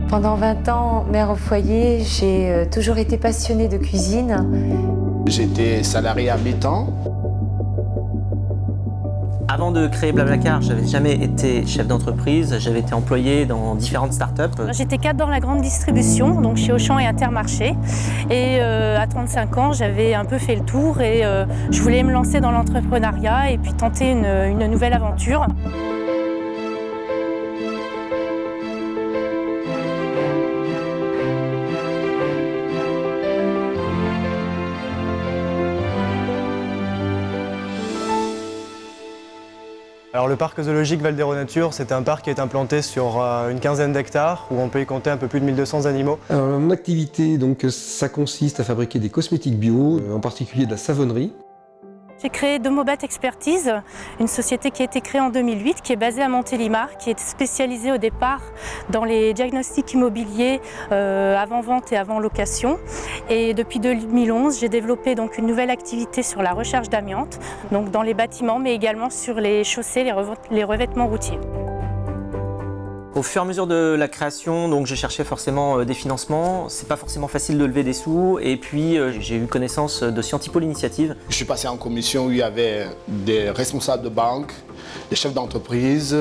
Pendant 20 ans, mère au foyer, j'ai toujours été passionnée de cuisine. J'étais salarié à mi-temps. Avant de créer Blablacar, j'avais jamais été chef d'entreprise, j'avais été employé dans différentes startups. J'étais cadre dans la grande distribution, donc chez Auchan et Intermarché. Et à 35 ans, j'avais un peu fait le tour et je voulais me lancer dans l'entrepreneuriat et puis tenter une nouvelle aventure. Alors le parc zoologique Val-d'Hérault Nature, c'est un parc qui est implanté sur une quinzaine d'hectares où on peut y compter un peu plus de 1200 animaux. Alors, mon activité, donc, ça consiste à fabriquer des cosmétiques bio, en particulier de la savonnerie. J'ai créé Domobat Expertise, une société qui a été créée en 2008, qui est basée à Montélimar, qui est spécialisée au départ dans les diagnostics immobiliers avant-vente et avant-location. Et depuis 2011, j'ai développé donc une nouvelle activité sur la recherche d'amiante, donc dans les bâtiments, mais également sur les chaussées, les revêtements routiers. Au fur et à mesure de la création, donc, je cherchais forcément des financements. C'est pas forcément facile de lever des sous. Et puis j'ai eu connaissance de Scientipol Initiative. Je suis passé en commission où il y avait des responsables de banque, des chefs d'entreprise,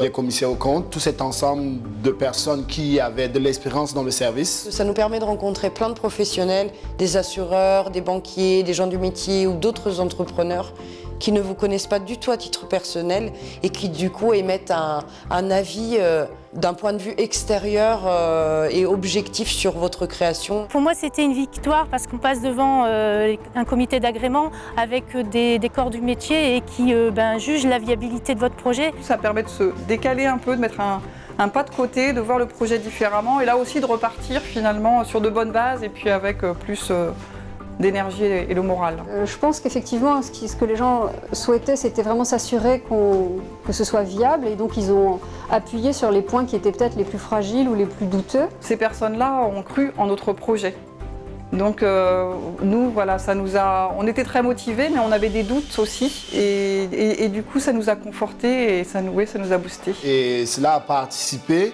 des commissaires aux comptes, tout cet ensemble de personnes qui avaient de l'expérience dans le service. Ça nous permet de rencontrer plein de professionnels, des assureurs, des banquiers, des gens du métier ou d'autres entrepreneurs qui ne vous connaissent pas du tout à titre personnel et qui du coup émettent un avis d'un point de vue extérieur et objectif sur votre création. Pour moi, c'était une victoire parce qu'on passe devant un comité d'agrément avec des corps du métier et qui jugent la viabilité de votre projet. Ça permet de se décaler un peu, de mettre un pas de côté, de voir le projet différemment et là aussi de repartir finalement sur de bonnes bases et puis avec plus d'énergie et le moral. Je pense qu'effectivement, ce que les gens souhaitaient, c'était vraiment s'assurer que ce soit viable et donc ils ont appuyé sur les points qui étaient peut-être les plus fragiles ou les plus douteux. Ces personnes-là ont cru en notre projet. Donc nous, voilà, on était très motivés, mais on avait des doutes aussi et du coup ça nous a confortés et ça nous a boostés. Et cela a participé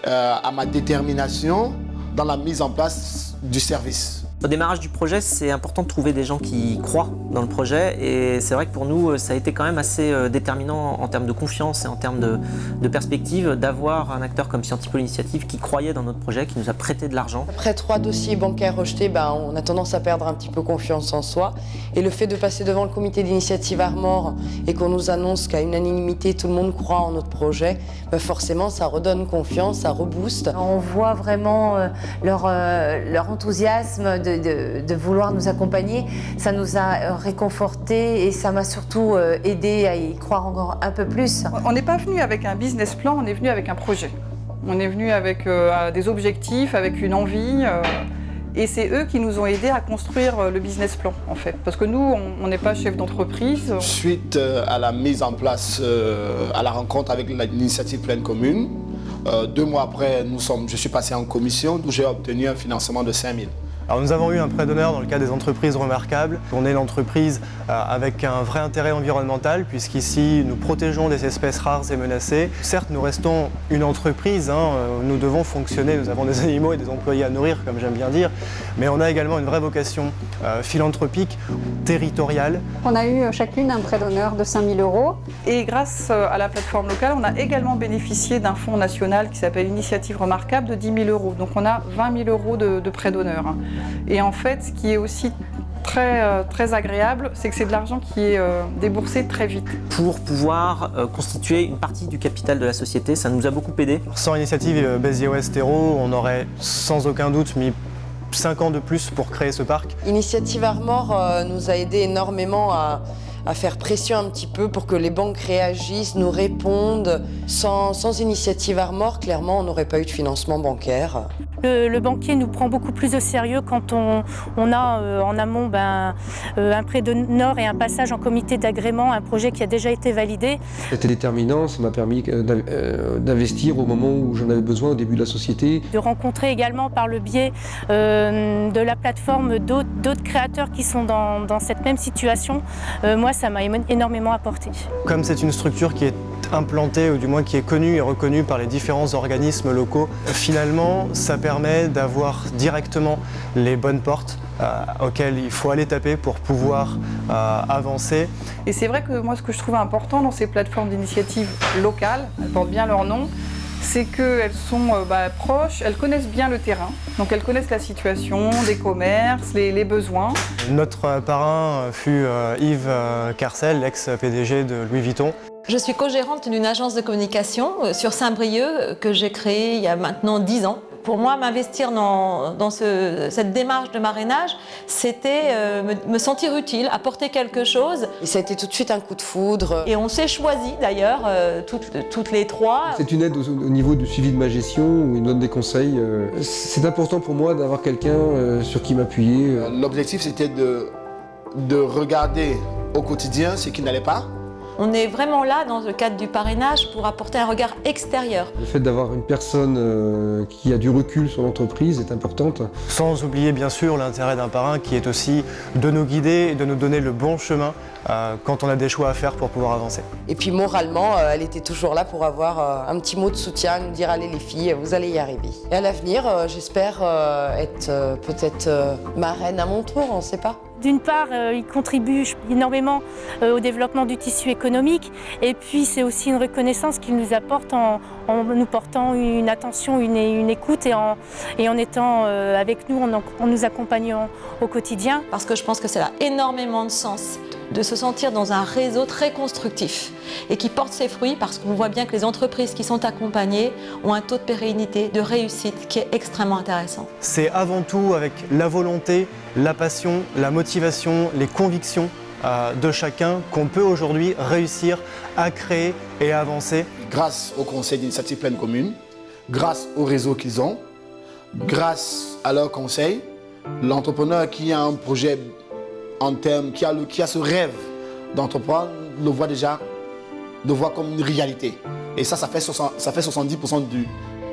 à ma détermination dans la mise en place du service. Au démarrage du projet, c'est important de trouver des gens qui croient dans le projet et c'est vrai que pour nous, ça a été quand même assez déterminant en termes de confiance et en termes de perspective d'avoir un acteur comme Scientipol Initiative qui croyait dans notre projet, qui nous a prêté de l'argent. Après 3 dossiers bancaires rejetés, on a tendance à perdre un petit peu confiance en soi et le fait de passer devant le comité d'initiative Armor et qu'on nous annonce qu'à unanimité tout le monde croit en notre projet, forcément ça redonne confiance, ça rebooste. On voit vraiment leur enthousiasme de vouloir nous accompagner. Ça nous a réconfortés et ça m'a surtout aidé à y croire encore un peu plus. On n'est pas venu avec un business plan, on est venu avec un projet. On est venu avec des objectifs, avec une envie. Et c'est eux qui nous ont aidés à construire le business plan, en fait. Parce que nous, on n'est pas chef d'entreprise. Suite à la mise en place, à la rencontre avec l'initiative Pleine Commune, 2 mois après, je suis passé en commission où j'ai obtenu un financement de 5 000. Alors nous avons eu un prêt d'honneur dans le cas des entreprises remarquables. On est l'entreprise avec un vrai intérêt environnemental puisqu'ici nous protégeons des espèces rares et menacées. Certes, nous restons une entreprise, nous devons fonctionner, nous avons des animaux et des employés à nourrir comme j'aime bien dire, mais on a également une vraie vocation philanthropique, territoriale. On a eu chacune un prêt d'honneur de 5 000 €. Et grâce à la plateforme locale, on a également bénéficié d'un fonds national qui s'appelle Initiative Remarquable de 10 000 €. Donc on a 20 000 € de prêt d'honneur. Et en fait, ce qui est aussi très agréable, c'est que c'est de l'argent qui est déboursé très vite. Pour pouvoir constituer une partie du capital de la société, ça nous a beaucoup aidé. Sans Initiative Béziers-Ouest-Hérault, on aurait sans aucun doute mis 5 ans de plus pour créer ce parc. Initiative Armor nous a aidé énormément à faire pression un petit peu pour que les banques réagissent, nous répondent. Sans Initiative Armor, clairement, on n'aurait pas eu de financement bancaire. Le banquier nous prend beaucoup plus au sérieux quand on a en amont un prêt d'honneur et un passage en comité d'agrément, un projet qui a déjà été validé. C'était déterminant, ça m'a permis d'investir au moment où j'en avais besoin au début de la société. De rencontrer également par le biais de la plateforme d'autres créateurs qui sont dans cette même situation. Moi, ça m'a énormément apporté. Comme c'est une structure qui est implanté, ou du moins qui est connu et reconnu par les différents organismes locaux. Finalement, ça permet d'avoir directement les bonnes portes auxquelles il faut aller taper pour pouvoir avancer. Et c'est vrai que moi, ce que je trouve important dans ces plateformes d'initiative locales, elles portent bien leur nom, c'est qu'elles sont proches, elles connaissent bien le terrain, donc elles connaissent la situation des commerces, les besoins. Notre parrain fut Yves Carcel, l'ex-PDG de Louis Vuitton. Je suis co-gérante d'une agence de communication sur Saint-Brieuc que j'ai créée il y a maintenant 10 ans. Pour moi, m'investir dans cette démarche de marrainage, c'était me sentir utile, apporter quelque chose. Et ça a été tout de suite un coup de foudre. Et on s'est choisis d'ailleurs, toutes les trois. C'est une aide au niveau du suivi de ma gestion, où il me donne des conseils. C'est important pour moi d'avoir quelqu'un sur qui m'appuyer. L'objectif, c'était de regarder au quotidien ce qui n'allait pas. On est vraiment là dans le cadre du parrainage pour apporter un regard extérieur. Le fait d'avoir une personne qui a du recul sur l'entreprise est importante. Sans oublier bien sûr l'intérêt d'un parrain qui est aussi de nous guider et de nous donner le bon chemin quand on a des choix à faire pour pouvoir avancer. Et puis moralement, elle était toujours là pour avoir un petit mot de soutien, nous dire allez les filles, vous allez y arriver. Et à l'avenir, j'espère être peut-être marraine à mon tour, on ne sait pas. D'une part, il contribue énormément au développement du tissu économique, et puis c'est aussi une reconnaissance qu'il nous apporte en nous portant une attention, une écoute, et en étant avec nous, en nous accompagnant au quotidien. Parce que je pense que ça a énormément de sens de se sentir dans un réseau très constructif et qui porte ses fruits, parce qu'on voit bien que les entreprises qui sont accompagnées ont un taux de pérennité, de réussite qui est extrêmement intéressant. C'est avant tout avec la volonté, la passion, la motivation, les convictions de chacun qu'on peut aujourd'hui réussir à créer et à avancer. Grâce au conseil d'initiative pleine commune, grâce au réseau qu'ils ont, grâce à leur conseil, l'entrepreneur qui a un projet en termes, qui a ce rêve d'entreprendre, le voit comme une réalité. Et ça fait 70%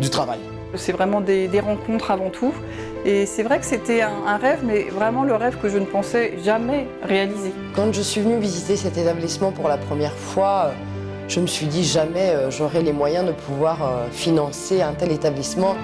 du travail. C'est vraiment des rencontres avant tout. Et c'est vrai que c'était un rêve, mais vraiment le rêve que je ne pensais jamais réaliser. Quand je suis venue visiter cet établissement pour la première fois, je me suis dit jamais j'aurai les moyens de pouvoir financer un tel établissement.